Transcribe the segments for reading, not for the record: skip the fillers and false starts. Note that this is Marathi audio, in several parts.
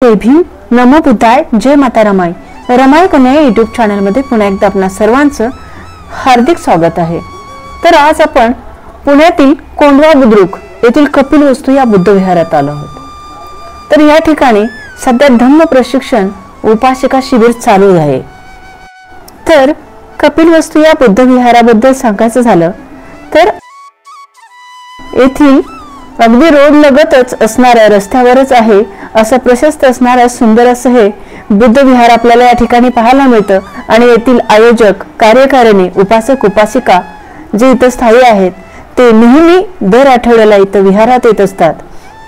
जय भीम, नमो बुद्धाय, जय माता रमाई. रमाई कन्या यूट्यूब चॅनल मध्ये पुन्हा एकदा आपणा सर्वांचं हार्दिक स्वागत आहे. तर आज आपण पुण्यातील कोंढवा बुद्रुक येथील कपिलवस्तू या बुद्ध विहारात आलो आहोत. तर या ठिकाणी सध्या धम्म प्रशिक्षण उपासिका शिबिर चालू आहे. तर कपिलवस्तू या बुद्ध विहाराबद्दल सांगायचं झालं तर येथील अगदी रोड लगतच असणाऱ्या रस्त्यावरच आहे असं प्रशस्त असणारं सुंदर असं हे बुद्ध विहार आपल्याला या ठिकाणी पाहायला मिळतं. आणि येथील आयोजक, कार्यकारिणी, उपासक, उपासिका जे इथं स्थायी आहेत ते नेहमी दर आठवड्याला इथं विहारात येत असतात.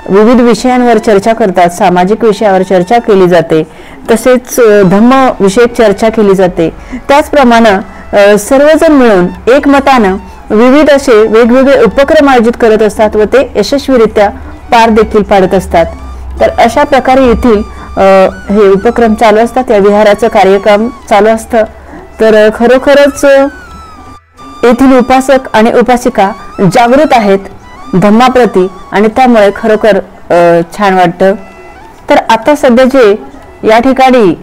विविध विषयांवर चर्चा करतात. सामाजिक विषयावर चर्चा केली जाते, तसेच धम्म विषयक चर्चा केली जाते. त्याचप्रमाणे सर्वजण मिळून एकमतानं विविध असे वेगवेगळे उपक्रम आयोजित करत असतात व ते यशस्वीरित्या पार देखील पाडत असतात. तर अशा प्रकारे येथील हे उपक्रम चालू असतात. या विहाराचं कार्यक्रम चालू असतं. तर खरोखरच येथील उपासक आणि उपासिका जागृत आहेत धम्माप्रती आणि त्यामुळे खरोखर छान वाटतं. तर आता सध्या जे या ठिकाणी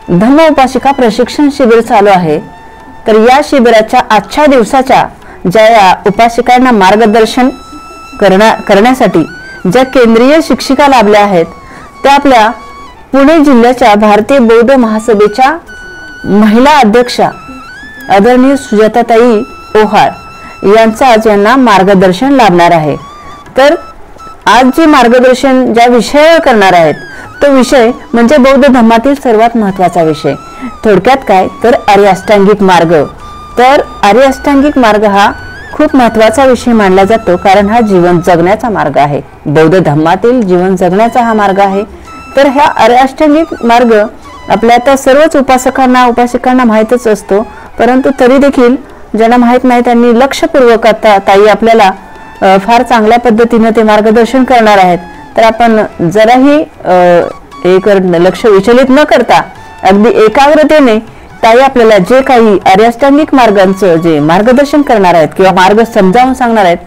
धम्म उपासिका प्रशिक्षण शिबिर चालू आहे, तर या शिबिराच्या आजच्या दिवसाच्या ज्या उपासिकांना मार्गदर्शन करण्यासाठी ज्या केंद्रीय शिक्षिका लाभल्या आहेत त्या आपल्या पुणे जिल्ह्याच्या भारतीय बौद्ध महासभेच्या महिला अध्यक्षा आदरणीय सुजाताताई ओहाळ यांचा आज यांना मार्गदर्शन लाभणार आहे. तर आज जे मार्गदर्शन ज्या विषयावर करणार आहेत तो विषय म्हणजे बौद्ध धर्मातील सर्वात महत्त्वाचा विषय. थोडक्यात काय तर आर्य अष्टांगिक मार्ग. तर आर्य अष्टांगिक मार्ग हा खूप महत्त्वाचा विषय मानला जातो, कारण हा जीवन जगण्याचा मार्ग आहे. बौद्ध धर्मातील जीवन जगण्याचा हा मार्ग आहे. तर हा आर्य अष्टांगिक मार्ग आपल्या आता सर्वच उपासकांना उपासिकांना माहीतच असतो, परंतु तरी देखील ज्यांना माहीत नाही त्यांनी लक्षपूर्वक आता ताई आपल्याला फार चांगल्या पद्धतीने ते मार्गदर्शन करणार आहेत. तर आपण जराही लक्ष विचलित न करता अगदी एकाग्रतेने ताई आपल्याला जे काही आर्य अष्टांगिक मार्गांचं जे मार्गदर्शन करणार आहेत किंवा मार्ग समजावून सांगणार आहेत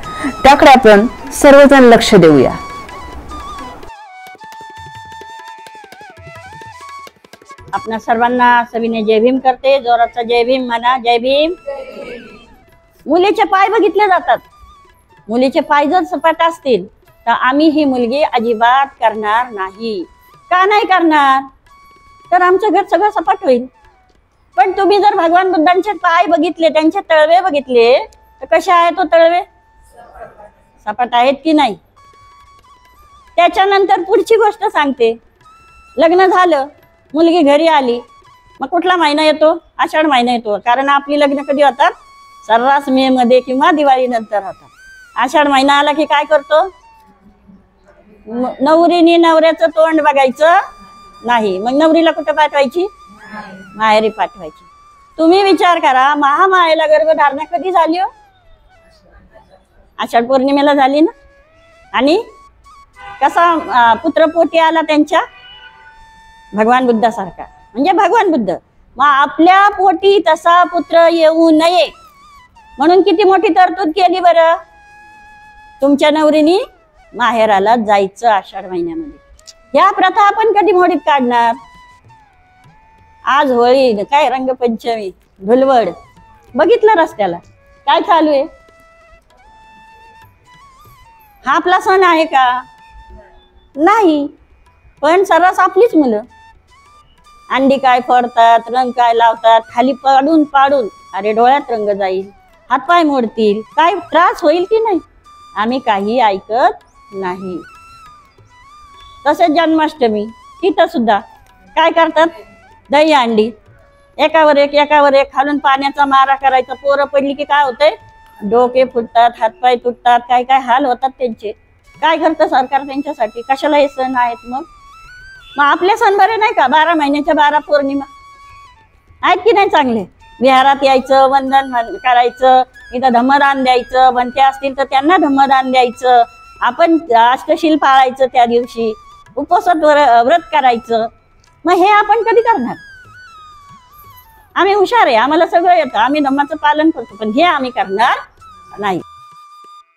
त्याकडे आपण सर्वजण लक्ष देऊया. आपणा सर्वांना सविनय जय भीम करते. जोराचा जय भीम म्हणा. जय भीम. मुलीचे पाय बघितले जातात. मुलीचे पाय जर सपाट असतील तर आम्ही ही मुलगी अजिबात करणार नाही. का नाही करणार? तर आमचं घर सगळं सपाट होईल. पण तुम्ही जर भगवान बुद्धांचे पाय बघितले, त्यांचे तळवे बघितले तर कसे आहेत तो तळवे? सपाट आहेत की नाही? त्याच्यानंतर पुढची गोष्ट सांगते. लग्न झालं, मुलगी घरी आली, मग कुठला महिना येतो? आषाढ महिना येतो. कारण आपली लग्न कधी होतात? सर्रास मे मध्ये किंवा दिवाळी नंतर होतात. आषाढ महिना आला की काय करतो? नवरीने नवऱ्याचं तोंड बघायचं नाही. मग नवरीला कुठं पाठवायची? माहेरी पाठवायची. तुम्ही विचार करा, महामायेला गर्भधारणा कधी झाली हो? आषाढ पौर्णिमेला झाली ना. आणि कसा पुत्र पोटी आला त्यांच्या? भगवान बुद्धासारखा, म्हणजे भगवान बुद्ध. मग आपल्या पोटी तसा पुत्र येऊ नये म्हणून किती मोठी तरतूद केली बरं. तुमच्या नवरीने माहेराला जायचं आषाढ महिन्यामध्ये. या प्रथा आपण कधी मोडीत काढणार? आज होळी, काय रंगपंचमी, धुलवड बघितलं रस्त्याला काय चालू आहे? हा आपला सण आहे का? नाही. पण सर्रास आपलीच मुलं अंडी काय फोडतात, रंग काय लावतात, खाली पाडून पाडून अरे डोळ्यात रंग जाईल, हातपाय मोडतील, काय त्रास होईल की नाही? आम्ही काही ऐकत नाही. तसेच जन्माष्टमी तिथं सुद्धा काय करतात? दही अंडी एकावर एक खालून पाण्याचा मारा करायचा. पोरं पडली की काय होतंय? डोके फुटतात, हातपाय तुटतात, काय काय हाल होतात त्यांचे. काय करतं सरकार त्यांच्यासाठी? कशाला हे सण आहेत? मग आपले सण बरे नाही का? 12 महिन्याच्या 12 पौर्णिमा आहेत की नाही चांगले? विहारात यायचं, वंदन करायचं, इथं धम्मदान द्यायचं, बनते असतील तर त्यांना धम्मदान द्यायचं, आपण अष्टशील पाळायचं, त्या दिवशी उपवासात व्रत करायचं. मग हे आपण कधी करणार? आम्ही हुशार आहे, आम्हाला सगळं येतं, आम्ही धम्माचं पालन करतो, पण हे आम्ही करणार नाही.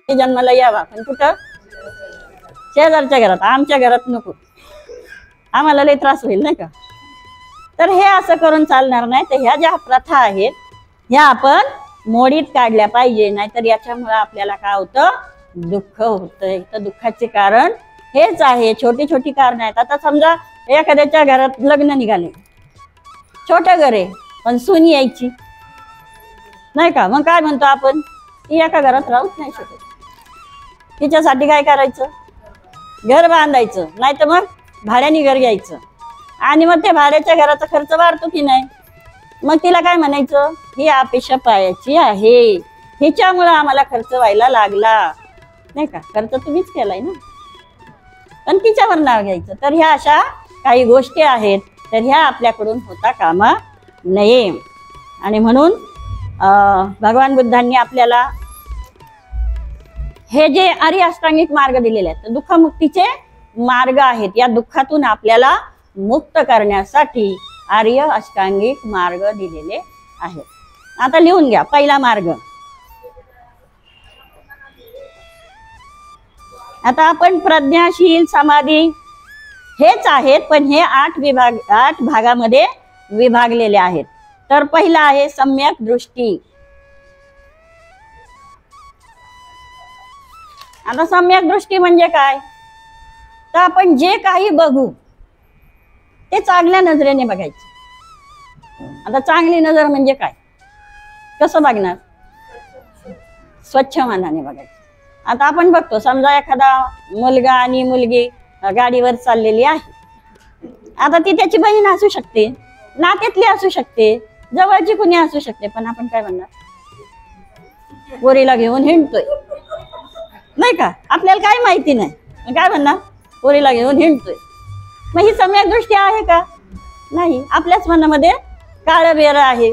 जन्माला यावा पण कुठं? शेजारच्या घरात, आमच्या घरात नको. आम्हाला लय त्रास होईल नाही का. तर हे असं करून चालणार नाही. तर ह्या ज्या प्रथा आहेत ह्या आपण मोडीत काढल्या पाहिजे, नाहीतर याच्यामुळे आपल्याला काय होतं, दुःख होतंय. तर दुःखाचे कारण हेच आहे, छोटी छोटी कारण आहेत. आता समजा एखाद्याच्या घरात लग्न निघाले, छोटं घर आहे पण सून यायची नाही का, मग काय म्हणतो आपण, ती एका घरात राहूच नाही शकत. तिच्यासाठी काय करायचं, घर बांधायचं, नाही तर मग भाड्याने घर घ्यायचं. आणि मग ते भाड्याच्या घराचा खर्च वाढतो की नाही. मग तिला काय म्हणायचं, ही अपेक्षा पायाची आहे, हिच्यामुळं आम्हाला खर्च व्हायला लागला नाही का. खर्च तुम्हीच केलाय ना, पण तिच्यावर नाव घ्यायचं. तर ह्या अशा काही गोष्टी आहेत, तर ह्या आपल्याकडून होता कामा नये. आणि म्हणून भगवान बुद्धांनी आपल्याला हे जे आर्य अष्टांगिक मार्ग दिलेले आहेत, दुःखमुक्तीचे मार्ग आहेत. या दुःखातून आपल्याला मुक्त करण्यासाठी आर्य अष्टांगिक मार्ग दिलेले आहेत. आता लिहून घ्या. पहिला मार्ग, आता आपण प्रज्ञाशील समाधी हेच आहेत, पण हे 8 भागामध्ये विभागलेले आहेत. तर पहिला आहे सम्यक दृष्टी. आता सम्यक दृष्टी म्हणजे काय, तर आपण जे काही बघू ते चांगल्या नजरेने बघायचं. आता चांगली नजर म्हणजे काय, कसं बघणार, स्वच्छ मनाने बघायचं. आता आपण बघतो, समजा एखादा मुलगा आणि मुलगी गाडीवर चाललेली आहे. आता ती त्याची बहीण असू शकते, नात्यातली असू शकते, जवळची कुणी असू शकते, पण आपण काय म्हणणार, पोरीला घेऊन हिंडतोय नाही का, आपल्याला काय माहिती नाही, काय म्हणणार, पोरीला घेऊन हिंडतोय. मग ही सम्यक दृष्टी आहे का, नाही. आपल्याच मनामध्ये काळं बेर आहे,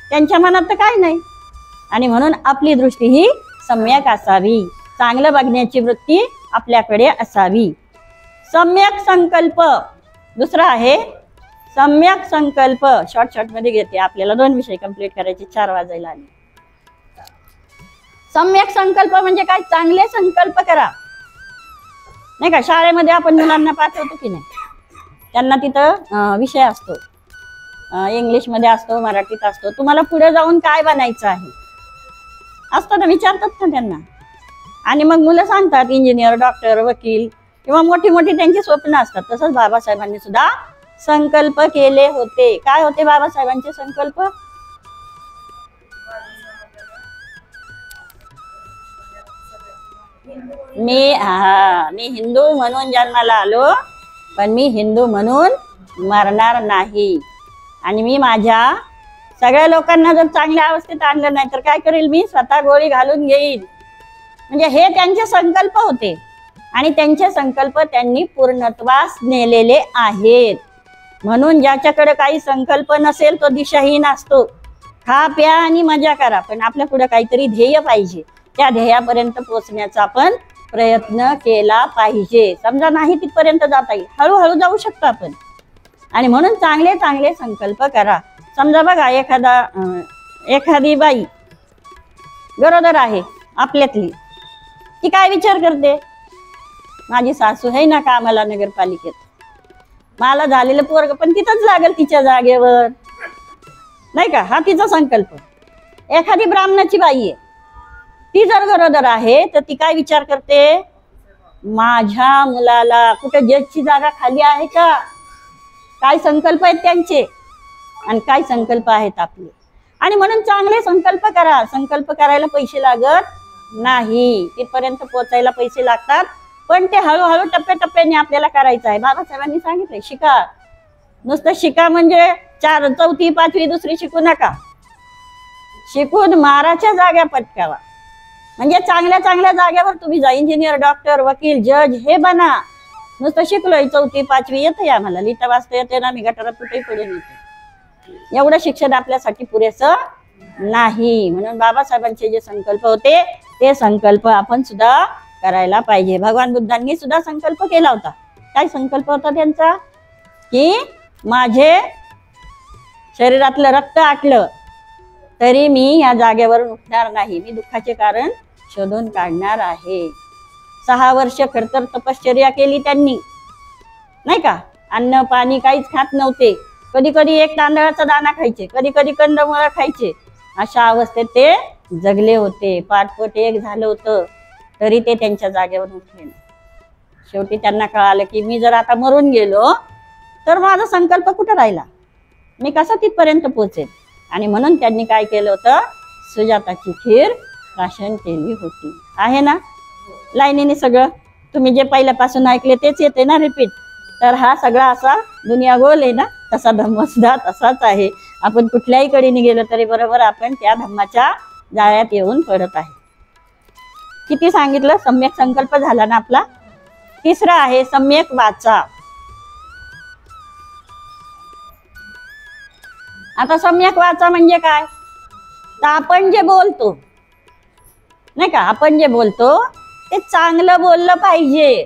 त्यांच्या मनात तर काय नाही. आणि म्हणून आपली दृष्टी ही सम्यक असावी, चांगलं बघण्याची वृत्ती आपल्याकडे असावी. सम्यक संकल्प दुसरा आहे. सम्यक संकल्प शॉर्ट मध्ये घेते, आपल्याला 2 विषय कंप्लीट करायचे, 4 वाजायला आले. सम्यक संकल्प म्हणजे काय, चांगले संकल्प करा नाही का. शाळेमध्ये आपण मुलांना पाठवतो की नाही, त्यांना तिथं विषय असतो, इंग्लिशमध्ये असतो, मराठीत असतो, तुम्हाला पुढे जाऊन काय बनायचं आहे असतं ना, विचारतात ना त्यांना. आणि मग मुलं सांगतात इंजिनियर, डॉक्टर, वकील किंवा मोठी मोठी त्यांची स्वप्न असतात. तसंच बाबासाहेबांनी सुद्धा संकल्प केले होते. काय होते बाबासाहेबांचे संकल्प, मी हिंदू म्हणून जन्माला आलो, पण मी हिंदू म्हणून मरणार नाही. आणि मी माझ्या सगळ्या लोकांना जर चांगल्या अवस्थेत आणलं नाही तर काय करेल, मी स्वतः गोळी घालून घेईल. म्हणजे हे त्यांचे संकल्प होते आणि त्यांचे संकल्प त्यांनी पूर्णत्वास नेलेले आहेत. म्हणून ज्याच्याकडे काही संकल्प नसेल तो दिशाहीन असतो. खा प्या आणि मजा करा, पण आपल्या पुढे काहीतरी ध्येय पाहिजे. त्या ध्येयापर्यंत पोहोचण्याचा आपण प्रयत्न केला पाहिजे. समजा नाही तिथपर्यंत जाता येईल, हळूहळू जाऊ शकतो आपण. आणि म्हणून चांगले चांगले संकल्प करा. समजा बघा, एखादी बाई गरोदर आहे आपल्यातली, ती काय विचार करते, माझी सासू आहे ना कामाला नगरपालिकेत, मला झालेलं पोरग पण तिथंच लागेल तिच्या जागेवर नाही का, हा तिचा संकल्प. एखादी ब्राह्मणाची बाई आहे, ती जर गरोदर आहे तर ती काय विचार करते, माझ्या मुलाला कुठे जजची जागा खाली आहे का. काय संकल्प आहेत त्यांचे आणि काय संकल्प आहेत आपले. आणि म्हणून चांगले संकल्प करा. संकल्प करायला पैसे लागत नाही, तिथपर्यंत पोहोचायला पैसे लागतात, पण ते हळूहळू टप्प्याटप्प्याने आपल्याला करायचं आहे. बाबासाहेबांनी सांगितलंय शिका. नुसतं शिका म्हणजे 4, 4, 5वी, 2री शिकू नका. शिकून माराच्या जाग्या पटकावा. म्हणजे चांगल्या चांगल्या जाग्यावर तुम्ही जा. इंजिनियर, डॉक्टर, वकील, जज हे बना. नुसतं शिकलोय 4, 5वी येते आम्हाला, लिहिता वाचता येते ना, मी गटारात कुठेही पडून येते, एवढं शिक्षण आपल्यासाठी पुरेसं नाही. म्हणून बाबासाहेबांचे जे संकल्प होते ते संकल्प आपण सुद्धा करायला पाहिजे. भगवान बुद्धांनी सुद्धा संकल्प केला होता. काय संकल्प होता त्यांचा, की माझे शरीरातलं रक्त आटलं तरी मी या जागेवरून उठणार नाही, मी दुःखाचे कारण शोधून काढणार आहे. 6 वर्ष खरतर तपश्चर्या केली त्यांनी नाही का. अन्न पाणी काहीच खात नव्हते. कधी कधी एक तांदळाचा दाणा खायचे, कधी कधी कंदमुळं खायचे. अशा अवस्थेत ते जगले होते. पाठपोट एक झालं होतं तरी ते त्यांच्या जागेवर उठले नाही. शेवटी त्यांना कळालं की मी जर आता मरून गेलो तर माझा संकल्प कुठं राहिला, मी कसा तिथपर्यंत पोहोचेल. आणि म्हणून त्यांनी काय केलं होतं, सुजाताची खीर प्राशन केली होती. आहे ना लाईनीने सगळं, तुम्ही जे पहिल्यापासून ऐकले तेच येते ना रिपीट. तर हा सगळा असा दुनिया गोल आहे ना, तसा धम्म सुद्धा तसाच आहे. आपण कुठल्याही कडेने गेलो तरी बरोबर आपण त्या धम्माच्या जाळ्यात येऊन पडत आहे. किती सांगितलं, सम्यक संकल्प झाला ना आपला. तिसरा आहे सम्यक वाचा. आता सम्यक वाचा म्हणजे काय, तर आपण जे बोलतो नाही का, आपण जे बोलतो ते चांगलं बोललं पाहिजे.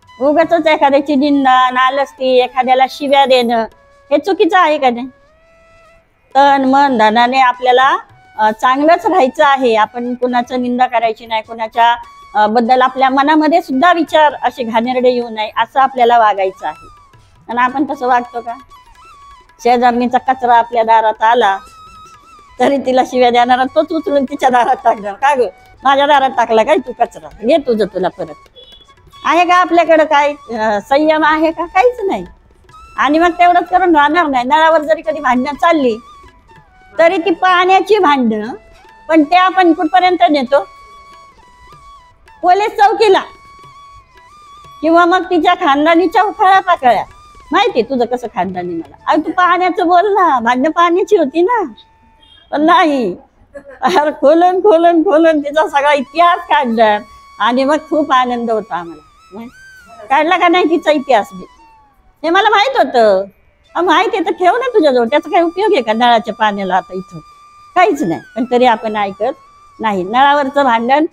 उगाचच एखाद्याची निंदा नालस्ती, एखाद्याला शिव्या देणं हे चुकीचं आहे का नाही. तन मन धनाने आपल्याला चांगलंच राहायचं आहे. आपण कुणाचं निंदा करायची नाही, कुणाच्या बद्दल आपल्या मनामध्ये सुद्धा विचार असे घाणेरडे येऊ नये असं आपल्याला वागायचं आहे. आणि आपण तसं वागतो का. शेजारणीचा कचरा आपल्या दारात आला तरी तिला शिव्या देणार, तोच उचलून तिच्या दारात टाकणार. का ग माझ्या दारात टाकला काय तू कचरा, घे तुझं तुला परत. आहे का आपल्याकडं काय संयम आहे का, काहीच नाही. आणि मग तेवढंच करून राहणार नाही. नळावर जरी कधी भांडणं चालली तरी ती पाण्याची भांडणं, पण ते आपण कुठपर्यंत नेतो, पोलीस चौकीला, किंवा मग तिच्या खानदानीच्या उखाळ्या पाकळ्या. माहिती तुझं कसं खानदानी मला, अरे तू पाण्याचं बोल ना, भांडणं पाण्याची होती ना. पण नाही, अरे खोलून खोलून खोलून तिचा सगळा इतिहास काढला. आणि मग खूप आनंद होता आम्हाला. काढला का नाही तिचा इतिहास बी, हे मला माहित होतं. माहिती आहे तर ठेव ना तुझ्याजवळ, त्याचा काही उपयोग आहे का नळाच्या पाण्याला आता इथं, काहीच नाही. पण तरी आपण ऐकत नाही. नळावरचं भांडण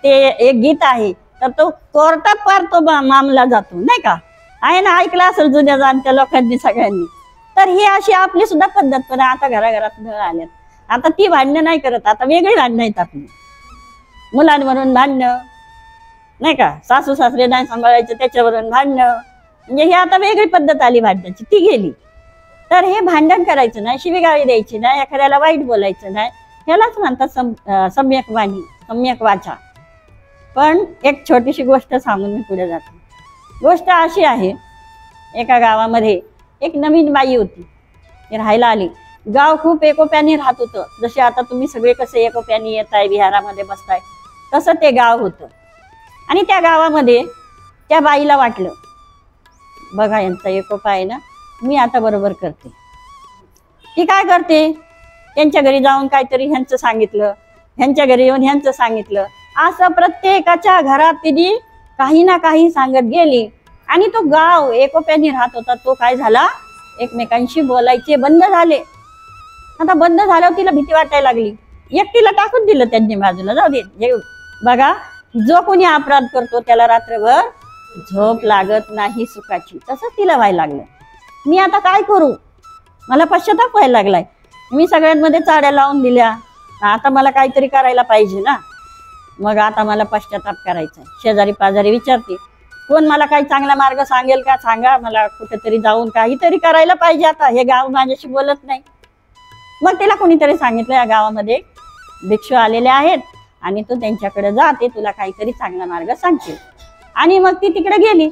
ते एक गीत आहे, तर तो कोर्टात पार तो मामला जातो नाही का. आहे ना, ऐकला असेल जुन्या जाणत्या लोकांनी सगळ्यांनी. तर ही अशी आपली सुद्धा पद्धत. पण आता घराघरात नळ आल्यात, आता ती भांडणं नाही करत, आता वेगळी भांडणं आहेत आपली. मुलांवरून भांडणं नाही का, सासू सासरे नाही सांभाळायचं त्याच्यावरून भांडणं, म्हणजे ही आता वेगळी पद्धत आली भांडणाची, ती गेली. तर हे भांडण करायचं नाही, शिवीगाळी द्यायची नाही, एखाद्याला वाईट बोलायचं नाही. ह्यालाच म्हणतात सम्यक वाणी, सम्यक वाचा. पण एक छोटीशी गोष्ट सांगून मी पुढे जाते. गोष्ट अशी आहे, एका गावामध्ये एक नवीन बाई होती, ती राहायला आली. गाव खूप एकोप्याने राहत होतं. जसे आता तुम्ही सगळे कसे एकोप्याने येताय विहारामध्ये बसताय, तसं ते गाव होतं. आणि त्या गावामध्ये त्या बाईला वाटलं, बघा यांचा एकोपा आहे ना, मी आता बरोबर करते. ती काय करते, त्यांच्या घरी जाऊन काहीतरी ह्यांचं सांगितलं, ह्यांच्या घरी येऊन ह्यांचं सांगितलं, असं प्रत्येकाच्या घरात तिने काही ना काही सांगत गेली. आणि तो गाव एकोप्याने राहत होता, तो काय झाला, एकमेकांशी बोलायचे बंद झाले. आता बंद झाल्यावर तिला भीती वाटायला लागली. एकटीला टाकून दिलं त्यांनी बाजूला, जाऊ दे. बघा, जो कोणी अपराध करतो त्याला रात्रभर झोप लागत नाही सुखाची. तसंच तिला व्हायला लागलं. मी आता काय करू, मला पश्चाताप व्हायला लागलाय. मी सगळ्यांमध्ये चाड्या लावून दिल्या, आता मला काहीतरी करायला पाहिजे ना. मग आता मला पश्चाताप करायचा. शेजारी पाजारी विचारते, कोण मला काही चांगला मार्ग सांगेल का, सांगा मला, कुठेतरी जाऊन काहीतरी करायला पाहिजे. आता हे गाव माझ्याशी बोलत नाही. मग तिला कोणीतरी सांगितलं, या गावामध्ये भिक्षू आलेले आहेत आणि तू त्यांच्याकडे जा, ते तुला काहीतरी चांगला मार्ग सांगतील. आणि मग ती तिकडे गेली,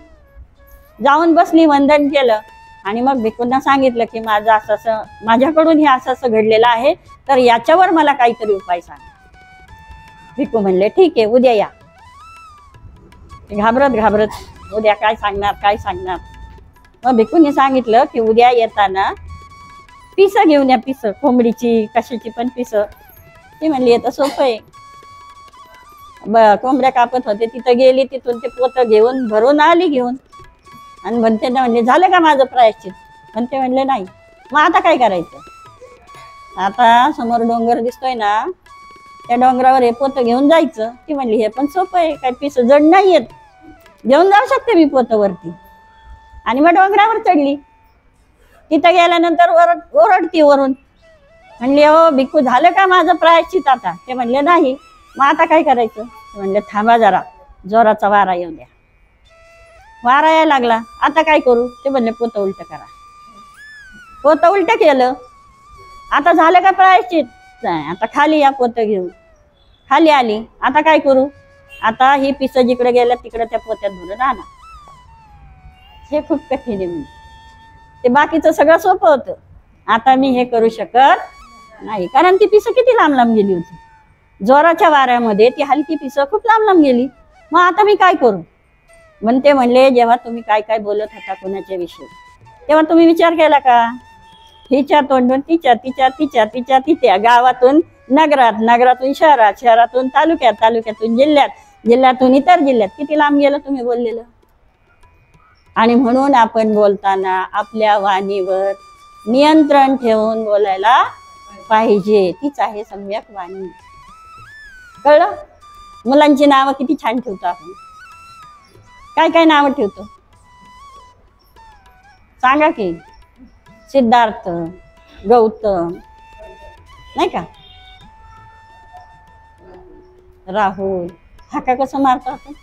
जाऊन बसली, वंदन केलं. आणि मग भिक्खूंना सांगितलं की माझं असं असं, माझ्याकडून हे असं असं घडलेलं आहे, तर याच्यावर मला काहीतरी उपाय सांग. भिक्खू म्हणले ठीक आहे, उद्या या. घाबरत घाबरत उद्या काय सांगणार काय सांगणार. मग भिक्खूंनी सांगितलं की उद्या येताना पिसं घेऊन या, पिसं, कोंबडीची कशाची पण पिसं. ती म्हणली येतं सोपं आहे. कोंबड्या कापत होते, तिथं गेली, तिथून ते पोतं घेऊन भरून आली घेऊन. आणि म्हणते ना, म्हणजे झालं का माझं प्रायश्चित. म्हणते म्हणले नाही. मग आता काय करायचं, आता समोर डोंगर दिसतोय ना, त्या डोंगरावर हे पोतं घेऊन जायचं. ती म्हणली हे पण सोपं आहे, काय पिसं जड नाही येत, घेऊन जाऊ शकते मी पोतं वरती. आणि मग डोंगरावर चढली. तिथं गेल्यानंतर ओरडती वरून, म्हणली हो भिक्खू, झालं का माझं प्रायश्चित आता. ते म्हणले नाही. मग आता काय करायचं. म्हणले थांबा जरा, जोराचा वारा येऊ द्या. वारा यायला लागला, आता काय करू? ते म्हणले पोतं उलट करा. पोतं उलट केलं, आता झालं का प्रायश्चित? नाही. आता खाली या पोतं घेऊन. खाली आली, आता काय करू? आता ही पिसं जिकडे गेल्या तिकडे त्या पोत्यात भरून आणा. हे खूप कठीण आहे. म्हणजे ते बाकीचं सगळं सोपं होतं. आता मी हे करू शकत नाही, कारण ती पिसं किती लांब लांब गेली होती. जोराच्या वाऱ्यामध्ये ती हलकी पिसं खूप लांब लांब गेली. मग आता मी काय करू? म्हणते म्हणले, जेव्हा तुम्ही काय काय बोलत होता कोणाच्या विषयी, तेव्हा तुम्ही विचार केला का? हिच्या तोंडून तिच्या, तिच्या तिच्या तिच्या तिच्या, गावातून नगरात, नगरातून शहरात, शहरातून तालुक्यात, तालुक्यातून जिल्ह्यात, जिल्ह्यातून इतर जिल्ह्यात किती लांब गेलं तुम्ही बोललेलं. आणि म्हणून आपण बोलताना आपल्या वाणीवर नियंत्रण ठेवून बोलायला पाहिजे. तीच आहे सम्यक वाणी. कळलं? मुलांची नावं किती छान ठेवतो आपण. काय काय नावं ठेवतो सांगा की? सिद्धार्थ, गौतम, नाही का? राहुल. हाका कसं मारतो आपण?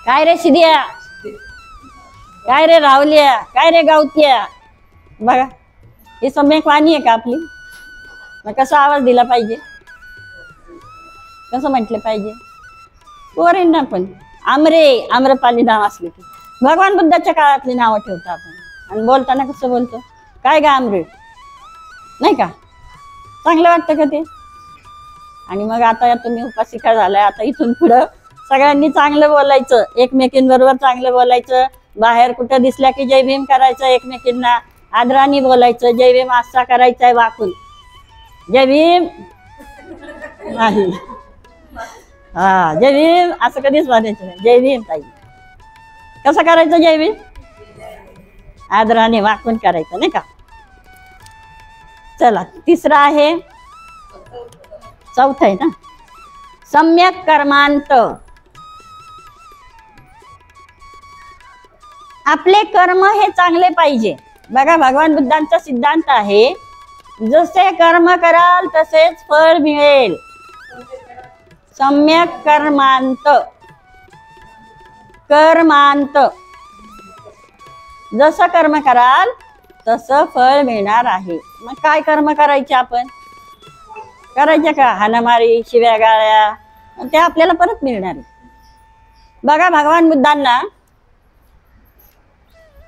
काय रे सिद्धिया, काय रे राहुल्या, काय रे गावत्या. बघा, हे सम्यक वाणी आहे का आपली? मग कसा आवाज दिला पाहिजे, कसं म्हटलं पाहिजे? पोरींना पण आमरे, आम्रपाली नाव असले की भगवान बुद्धाच्या काळातली नावं ठेवतो आपण. आणि बोलताना कसं बोलतो? काय गा आमरे, नाही का? चांगलं वाटतं का ते? आणि मग आता तुम्ही उपासिका झालाय, आता इथून पुढं सगळ्यांनी चांगलं बोलायचं, एकमेकींबरोबर चांगलं बोलायचं. बाहेर कुठं दिसल्या की जय भीम करायचं, एकमेकींना आदराने बोलायचं. जय भीम असा करायचंय वाकून, जय भीम नाही, हा जय भीम असं कधीच म्हणायचं नाही. जय भीम ताई. कसं करायचं जय भीम? आदराने वाकून करायचं, नाही का? चला, तिसरा आहे, चौथा आहे ना, सम्यक कर्मांत. आपले कर्म हे चांगले पाहिजे. बघा, भगवान बुद्धांचा सिद्धांत आहे, जसे कर्म कराल तसेच फळ मिळेल. सम्यक कर्मांत. कर्मांत, जसं कर्म कराल तसं फळ मिळणार आहे. मग काय कर्म करायचे आपण? करायचे का हाणामारी, शिव्या गाळ्या? ते आपल्याला परत मिळणार आहे. बघा, भगवान बुद्धांना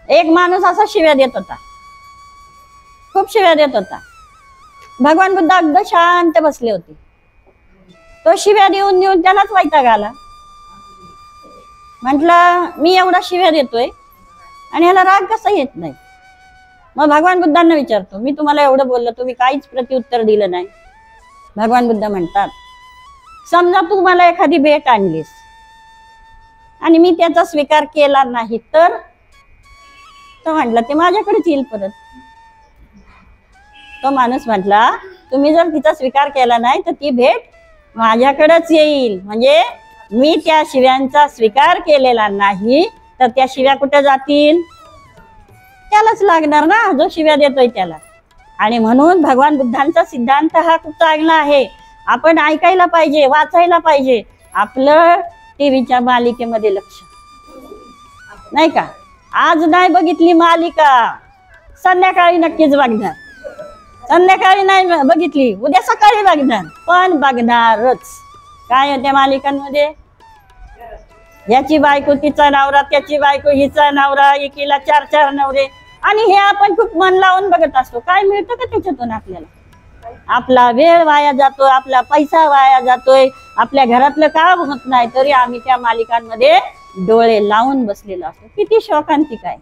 एक माणूस असा शिव्या देत होता, खूप शिव्या देत होता. भगवान बुद्ध अगदी शांत बसले होते. तो शिव्या देऊन देऊन त्यालाच वैताग आला. म्हटलं, मी एवढा शिव्या देतोय आणि ह्याला राग कसा येत नाही? मग भगवान बुद्धांना विचारतो, मी तुम्हाला एवढं बोललो, तुम्ही काहीच प्रत्युत्तर दिलं नाही. भगवान बुद्ध म्हणतात, समजा तू मला एखादी भेट आणलीस आणि मी त्याचा स्वीकार केला नाही तर? तो म्हटला, ते माझ्याकडेच येईल परत. तो माणूस म्हटला, तुम्ही जर तिचा स्वीकार केला नाही तर ती भेट माझ्याकडेच येईल. म्हणजे मी त्या शिव्यांचा स्वीकार केलेला नाही तर त्या शिव्या कुठे जातील? त्यालाच लागणार ना, जो शिव्या देतोय त्याला. आणि म्हणून भगवान बुद्धांचा सिद्धांत हा खूप चांगला आहे. आपण ऐकायला पाहिजे, वाचायला पाहिजे. आपलं टीव्हीच्या मालिकेमध्ये लक्ष नाही का? आज नाही बघितली मालिका, संध्याकाळी नक्कीच बघणार. संध्याकाळी नाही बघितली, उद्या सकाळी बघणार, पण बघणारच. काय आहे त्या मालिकांमध्ये? याची बायको तिचा नवरा, त्याची बायको हिचा नवरा, एकीला 4-4 नवरे. आणि हे आपण खूप मन लावून बघत असतो. काय मिळतं का त्याच्यातून आपल्याला? आपला वेळ वाया जातो, आपला पैसा वाया जातोय, आपल्या घरातलं काम होत नाही, तरी आम्ही त्या मालिकांमध्ये डोळे लावून बसलेलो असतो. किती शोकांतिक आहे.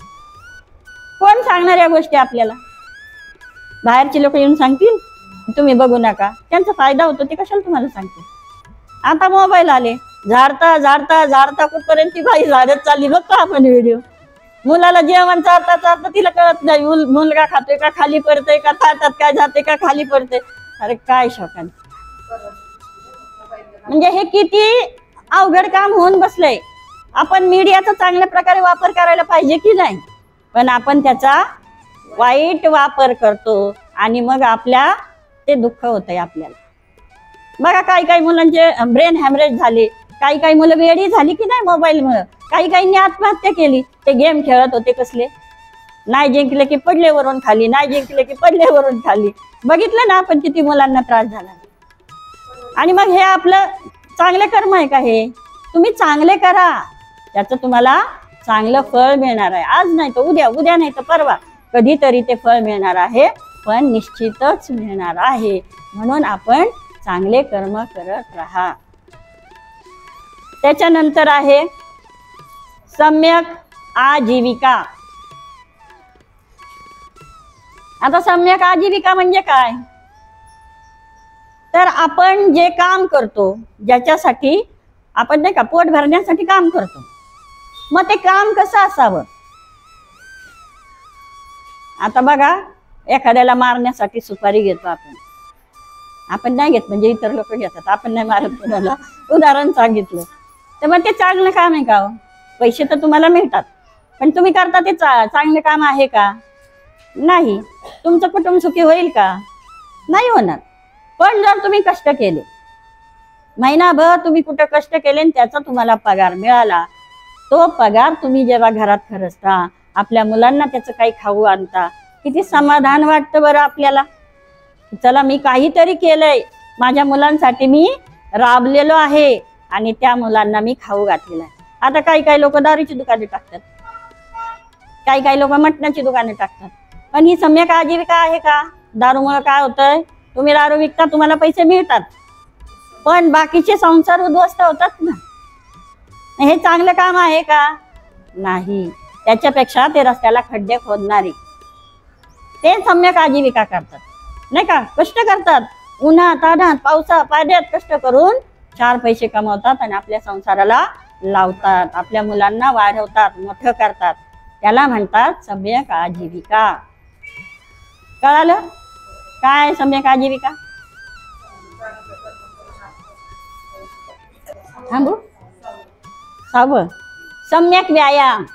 कोण सांगणार या गोष्टी आपल्याला? बाहेरचे लोक येऊन सांगतील तुम्ही बघू नका, त्यांचा फायदा होतो, ते कशाला तुम्हाला सांगतील? आता मोबाईल आले, झाडता झाडता झाडता कुठपर्यंत ती बाई झाडत चालली बघतो आपण व्हिडिओ. मुलाला जेवण चारता चारता तिला कळत नाही, मुलगा खातोय का खाली पडतोय, का ताटात काय जाते का खाली पडतोय. अरे काय शोकांत. म्हणजे हे किती अवघड काम होऊन बसलंय. आपण मीडियाचा चांगल्या प्रकारे वापर करायला पाहिजे की नाही? पण आपण त्याचा वाईट वापर करतो आणि मग आपल्या ते दुःख होतंय आपल्याला. बघा, काही काही मुलांचे ब्रेन हॅमरेज झाले, काही काही मुलं वेडी झाली की नाही मोबाईलमुळे, काही काहींनी आत्महत्या केली. ते गेम खेळत होते कसले, नाही जिंकले की पडले वरून खाली, नाही जिंकले की पडले वरून खाली. बघितलं ना आपण किती मुलांना त्रास झाला. आणि मग हे आपलं चांगले कर्म आहे का? हे तुम्ही चांगले करा, त्याचं तुम्हाला चांगलं फळ मिळणार आहे. आज नाही तर उद्या, उद्या नाही तर परवा, कधीतरी ते फळ मिळणार आहे, पण निश्चितच मिळणार आहे. म्हणून आपण चांगले कर्म करत राहा. त्याच्यानंतर आहे सम्यक आजीविका. आता सम्यक आजीविका म्हणजे काय? तर आपण जे काम करतो, ज्याच्यासाठी आपण नाही का पोट भरण्यासाठी काम करतो, मग ते काम कसं असावं? आता बघा, एखाद्याला मारण्यासाठी सुपारी घेतो आपण नाही घेत, म्हणजे इतर लोक घेतात, आपण नाही मारत कुणाला, उदाहरण सांगितलं. तर मग ते चांगलं काम आहे का? पैसे तर तुम्हाला मिळतात, पण तुम्ही करता ते चांगलं काम आहे का? नाही. तुमचं कुटुंब सुखी होईल का? नाही होणार. पण जर तुम्ही कष्ट केले, महिनाभर तुम्ही कुठं कष्ट केले आणि त्याचा तुम्हाला पगार मिळाला, तो पगार तुम्ही जेव्हा घरात खर्चता, आपल्या मुलांना त्याचं काही खाऊ आणता, किती समाधान वाटतं बरं आपल्याला. चला, मी काहीतरी केलंय, माझ्या मुलांसाठी मी राबलेलो आहे आणि त्या मुलांना मी खाऊ घातलेला आहे. आता काही काही लोक दारूची दुकाने टाकतात, काही काही लोक मटणाची दुकाने टाकतात, पण ही सम्यक आजीविका आहे का? दारूमुळे काय होतंय? तुम्ही दारू विकता, तुम्हाला पैसे मिळतात, पण बाकीचे संसार उद्ध्वस्त होतात ना. हे चांगलं काम आहे का? नाही. त्याच्यापेक्षा ते रस्त्याला खड्डे खोदणारे ते सम्यक आजीविका करतात, नाही का? कष्ट करतात, उन्हात तान्हात पावसा पाण्यात कष्ट करून 4 पैसे कमवतात आणि आपल्या संसाराला लावतात, आपल्या मुलांना वाढवतात, मोठं करतात. त्याला म्हणतात सम्यक आजीविका. कळालं काय सम्यक आजीविका? थांबू. सम्यक व्यायाम.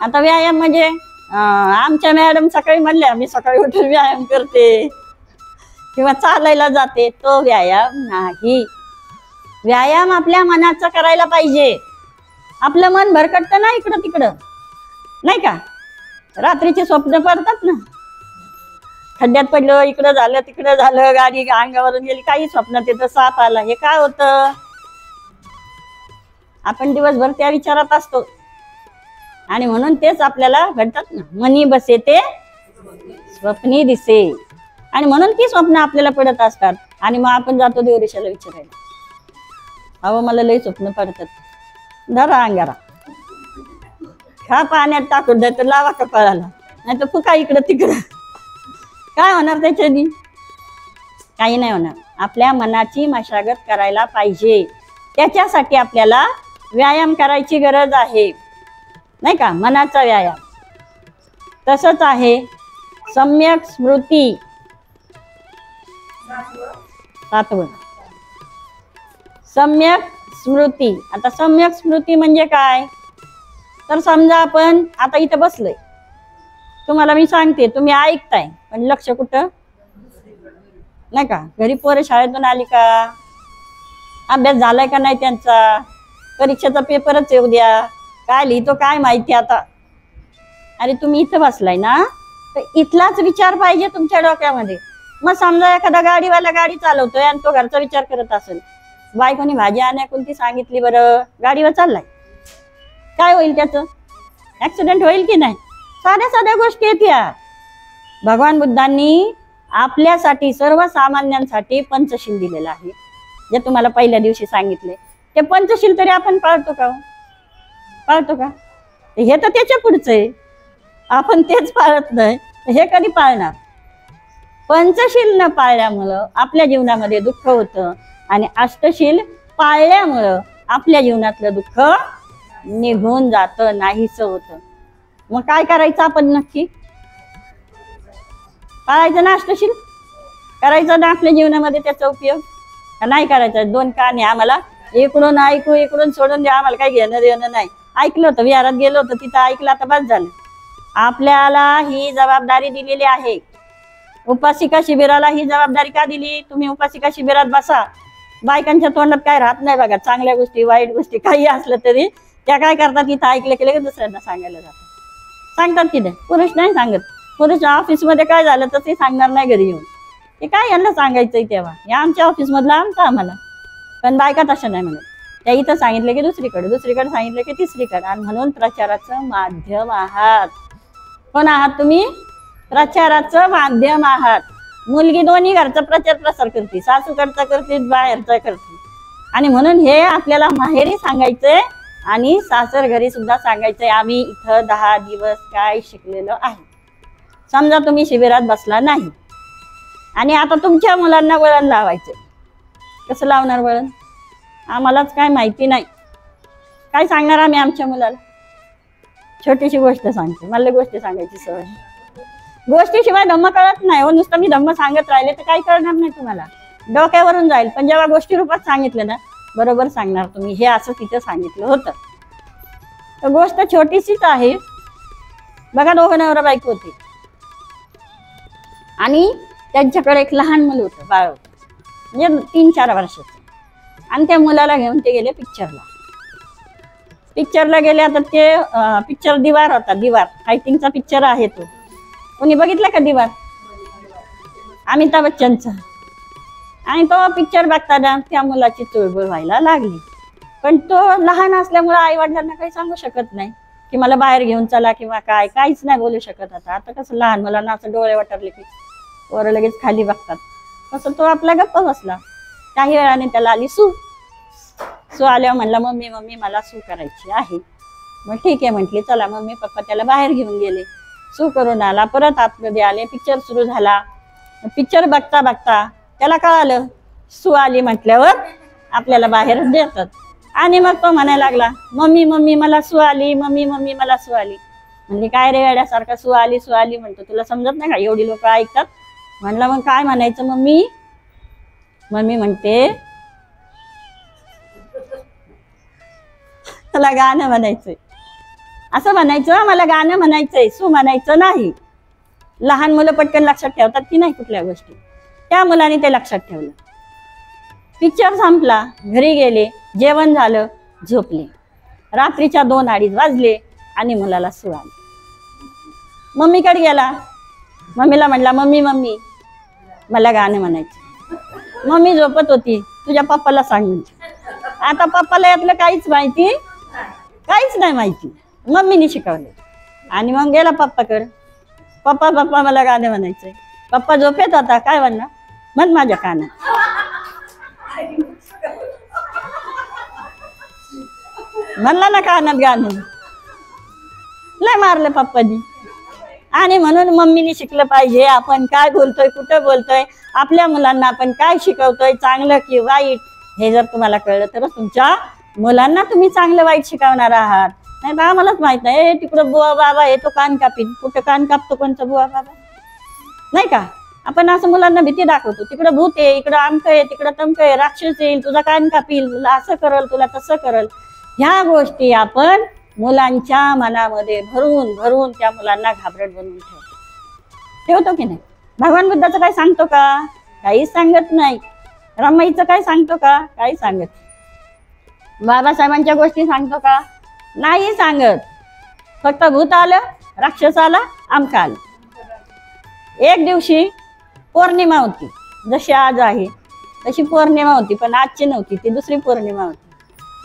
आता व्यायाम म्हणजे आमच्या मॅडम सकाळी म्हणल्या मी सकाळी उठून व्यायाम करते किंवा चालायला जाते, तो व्यायाम नाही. व्यायाम आपल्या मनाचा करायला पाहिजे. आपलं मन भरकटतं ना इकडं तिकडं, नाही का? रात्रीचे स्वप्न पडतात ना, खड्ड्यात पडलं, इकडं झालं तिकडं झालं, गाडी अंगावरून गेली, काही स्वप्नात येतं, साप आला. हे काय होतं? आपण दिवसभर त्या विचारात असतो आणि म्हणून तेच आपल्याला घडतात ना. मनी बसे ते स्वप्नी दिसे, आणि म्हणून ती स्वप्न आपल्याला पडत असतात. आणि मग आपण जातो देवरेशाला विचारायला, अहो मला लई स्वप्न पडतात. धरा अंगारा, खा पाण्यात टाकून द्या, तर लावा कपाळाला, नाही तर फुका इकडं तिकडं. काय होणार त्याच्यानी? काही नाही होणार. आपल्या मनाची मशागत करायला पाहिजे. त्याच्यासाठी आपल्याला व्यायाम करायची गरज आहे, नाही का? मनाचा व्यायाम. तसंच आहे सम्यक स्मृती. 7. सम्यक स्मृती. आता सम्यक स्मृती म्हणजे काय? तर समजा आपण आता इथं बसलोय, तुम्हाला मी सांगते, तुम्ही ऐकताय, पण लक्ष कुठं? नाही का? घरी पोरं शाळेतून आली का? अभ्यास झालाय का नाही त्यांचा? परीक्षेचा पेपरच येऊ द्या, काय लिहितो काय माहिती आता. अरे तुम्ही इथं बसलाय ना, तर इथलाच विचार पाहिजे तुमच्या डोक्यामध्ये. मग समजा एखादा गाडीवाला गाडी चालवतोय आणि तो घरचा विचार करत असेल, बायकोनी भाजी आणण्या कोणती सांगितली बरं, गाडीवर चाललाय, काय होईल त्याचं? ऍक्सिडेंट होईल की नाही? साध्या साध्या गोष्टी आहेत या. भगवान बुद्धांनी आपल्यासाठी, सर्वसामान्यांसाठी पंचशील दिलेलं आहे, जे तुम्हाला पहिल्या दिवशी सांगितले. ते पंचशील तरी आपण पाळतो का? पाळतो का? हे तर त्याच्या पुढचं आहे, आपण तेच पाळत नाही, हे कधी पाळणार? पंचशील न पाळल्यामुळं आपल्या जीवनामध्ये दुःख होतं आणि अष्टशील पाळल्यामुळं आपल्या जीवनातलं दुःख निघून जातं, नाहीच होतं. मग काय करायचं आपण नक्की? पाळायचं ना अष्टशील? करायचं ना आपल्या जीवनामध्ये त्याचा उपयोग? नाही करायचा. 2 कान आहे आम्हाला, इकडून ऐकू इकडून सोडून द्या, आम्हाला काही घेणं देणं नाही. ऐकलं होतं, विहारात गेलो होतं, तिथं ऐकलं, आता बस झालं. आपल्याला ही जबाबदारी दिलेली आहे. उपासिका शिबिराला ही जबाबदारी का दिली? तुम्ही उपासिका शिबिरात बसा, बायकांच्या तोंडात काय राहत नाही बघा, चांगल्या गोष्टी वाईट गोष्टी काही असलं तरी त्या काय करतात, इथं ऐकलं की लगेच दुसऱ्यांना सांगायला जातात, सांगतात की नाही. पुरुष नाही सांगत. पुरुष ऑफिसमध्ये काय झालं तर ते सांगणार नाही घरी येऊन, ते काय यांना सांगायचंय तेव्हा, या आमच्या ऑफिसमधलं आमचं आम्हाला. पण बायका तशा नाही म्हणत, त्या इथं सांगितलं की दुसरीकडे, दुसरीकडे सांगितलं की तिसरीकडे. आणि म्हणून प्रचाराचं माध्यम आहात. कोण आहात तुम्ही? प्रचाराचं माध्यम आहात. मुलगी दोन्ही घरचा प्रचार प्रसार करते, सासूकडचा करते, बाहेरचा करते. आणि म्हणून हे आपल्याला माहेरी सांगायचंय आणि सासर घरी सुद्धा सांगायचंय, आम्ही इथं 10 दिवस काय शिकलेलो आहे. समजा तुम्ही शिबिरात बसला नाही आणि आता तुमच्या मुलांना वळण लावायचंय, कसं लावणार वळण? आम्हालाच काय माहिती नाही, काय सांगणार आम्ही आमच्या मुलाला? छोटीशी गोष्ट सांगते, मला गोष्ट सांगायची सवय. गोष्टीशिवाय धम्म कळत नाही हो. नुसतं मी धम्म सांगत राहिले तर काही कळणार नाही तुम्हाला, डोक्यावरून जाईल. पण जेव्हा गोष्टी रूपात सांगितलं ना, बरोबर सांगणार तुम्ही, हे असं तिथं सांगितलं होतं. तर गोष्ट छोटीशीच आहे बघा. दोघं नवरा बायको होते आणि त्यांच्याकडे एक लहान मुलं होतं, बाळ होतं, म्हणजे 3-4 वर्षाचं. आणि त्या मुलाला घेऊन ते गेले पिक्चरला गेले. आता ते पिक्चर दिवार होता, दिवार फायटिंगचा पिक्चर आहे तो. कोणी बघितला का दिवार? अमिताभ बच्चनचा. आणि तो पिक्चर बघताना त्या मुलाची चुळबुळ व्हायला लागली. पण तो लहान असल्यामुळे आई वडिलांना काही सांगू शकत नाही की मला बाहेर घेऊन चला किंवा काय, काहीच नाही बोलू शकत. आता कसं लहान मुलांना असं डोळे वाटरले की वर लगेच खाली बघतात, तसं तो आपला गप्प बसला. काही वेळाने त्याला आली सू आल्यावर म्हणला, मम्मी मम्मी मला सू करायची आहे. मग ठीक आहे म्हटली, चला. मम्मी पप्पा त्याला बाहेर घेऊन गेले, सू करून आला. परत आतमध्ये आले, पिक्चर सुरू झाला. पिक्चर बघता बघता त्याला कळालं सू आली म्हटल्यावर आपल्याला बाहेर देतात. आणि मग तो म्हणायला लागला, मम्मी मम्मी मला सू आली, मम्मी मम्मी मला सू आली. म्हणजे काय रे वेड्यासारखा सू आली म्हणतो, तुला समजत नाही का? एवढी लोक ऐकतात. म्हणलं मग काय म्हणायचं मम्मी? मम्मी म्हणते मला गाणं म्हणायचंय. असं म्हणायचं, मला गाणं म्हणायचंय, सू म्हणायचं नाही. लहान मुलं पटकन लक्षात ठेवतात की नाही कुठल्या गोष्टी, त्या मुलाने ते लक्षात ठेवलं. पिक्चर संपला, घरी गेले, जेवण झालं, झोपले. रात्रीच्या 2-2:30 वाजले आणि मुलाला सू आली. मम्मीकडे गेला, मम्मीला म्हणला, मम्मी मम्मी मला गाणं म्हणायचं. मम्मी झोपत होती, तुझ्या पप्पाला सांग म्हणजे. आता पप्पाला यातलं काहीच नाही माहिती, मम्मीने शिकवले. आणि मग गेला पप्पाकडे, पप्पा पप्पा मला गाणं म्हणायचंय. पप्पा झोपेत होता, काय म्हणला? म्हण माझ्या कानात. म्हणला ना कानात गाणं, लय मारलं पप्पानी. आणि म्हणून मम्मीने शिकलं पाहिजे, आपण काय बोलतोय, कुठं बोलतोय, आपल्या मुलांना आपण काय शिकवतोय, चांगलं की वाईट, हे जर तुम्हाला कळलं तरच तुमच्या मुलांना तुम्ही चांगलं वाईट शिकवणार आहात. नाही तर आम्हालाच माहित नाही, तिकडं बुवा बाबा आहे तो कान कापीन. कुठं कान कापतो कोणचा बुवा बाबा? नाही का? आपण असं मुलांना भीती दाखवतो, तिकडं भूत आहे, इकडं आमक आहे, तिकडं तमक आहे, राक्षस येईल, तुझा कान कापील, तुला असं करल, तुला तसं करल. ह्या गोष्टी आपण मुलांच्या मनामध्ये भरून त्या मुलांना घाबरट बनवून ठेवतो की नाही? भगवान बुद्धाचं काय सांगतो का? काहीच सांगत नाही. रमाईचं काय सांगतो का? काही सांगत. बाबासाहेबांच्या गोष्टी सांगतो का? नाही सांगत. फक्त भूत आलं, राक्षस आला, आमका आलं. एक दिवशी पौर्णिमा होती, जशी आज आहे तशी पौर्णिमा होती, पण आजची नव्हती, ती दुसरी पौर्णिमा होती.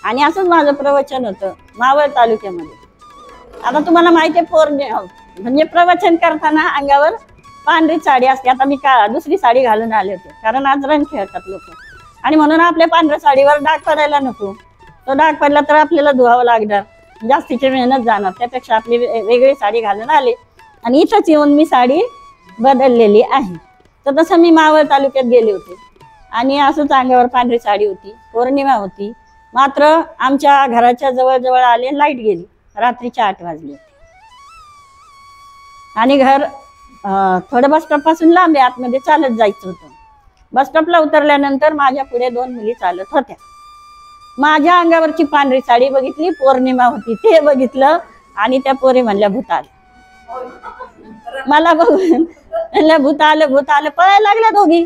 आणि असंच माझं प्रवचन होतं मावळ तालुक्यामध्ये. आता तुम्हाला माहिती आहे पौर्णिमा म्हणजे प्रवचन करताना अंगावर पांढरी साडी असते. आता मी दुसरी साडी घालून आले होते, कारण आज रंग खेळतात लोक. आणि म्हणून आपल्या पांढऱ्या साडीवर डाग पडायला नको. तो डाग पडला तर आपल्याला धुवावं लागणार, जास्तीची मेहनत जाणार. त्यापेक्षा आपली वेगळी साडी घालून आले आणि इथंच येऊन मी साडी बदललेली आहे. तर तसं मी मावळ तालुक्यात गेले होते आणि असंच अंगावर पांढरी साडी होती, पौर्णिमा होती. मात्र आमच्या घराच्या जवळ आले, लाईट गेली, रात्रीच्या 8 वाजले आणि घर थोडं बसस्टॉप पासून लांब आहे, आतमध्ये चालत जायचं होतं. बसस्टॉपला उतरल्यानंतर माझ्या पुढे 2 मुली चालत होत्या. माझ्या अंगावरची पांढरी साडी बघितली, पौर्णिमा होती ते बघितलं आणि त्या पोरी म्हणल्या भूत आलं. मला बघून म्हणल्या भूत आलं पळायला लागल्या दोघी.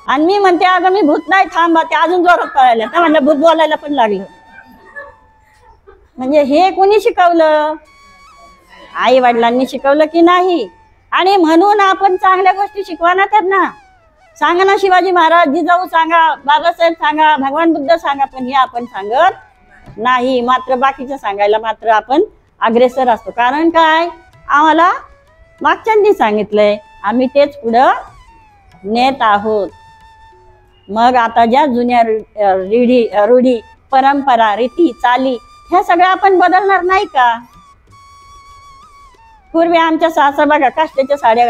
आणि मी म्हणते अगं मी भूत नाही, थांबा. ते अजून जोरात पळायला, तर म्हणलं भूत बोलायला पण लागलं. म्हणजे हे कोणी शिकवलं? आई वडिलांनी शिकवलं की नाही? आणि म्हणून आपण चांगल्या गोष्टी शिकवा ना त्यांना. सांगा ना, शिवाजी महाराज, जिजाऊ सांगा, बाबासाहेब सांगा, भगवान बुद्ध सांगा, पण हे आपण सांगत नाही. मात्र बाकीचं सांगायला मात्र आपण अग्रेसर असतो. कारण काय? आम्हाला मागच्यांनी सांगितलंय, आम्ही तेच पुढं नेत आहोत. मग आता ज्या जुन्या रूढी, परंपरा, रीती, चाली, ह्या सगळ्या आपण बदलणार नाही का? पूर्वी आमच्या सासरा बघा काष्टाच्या साड्या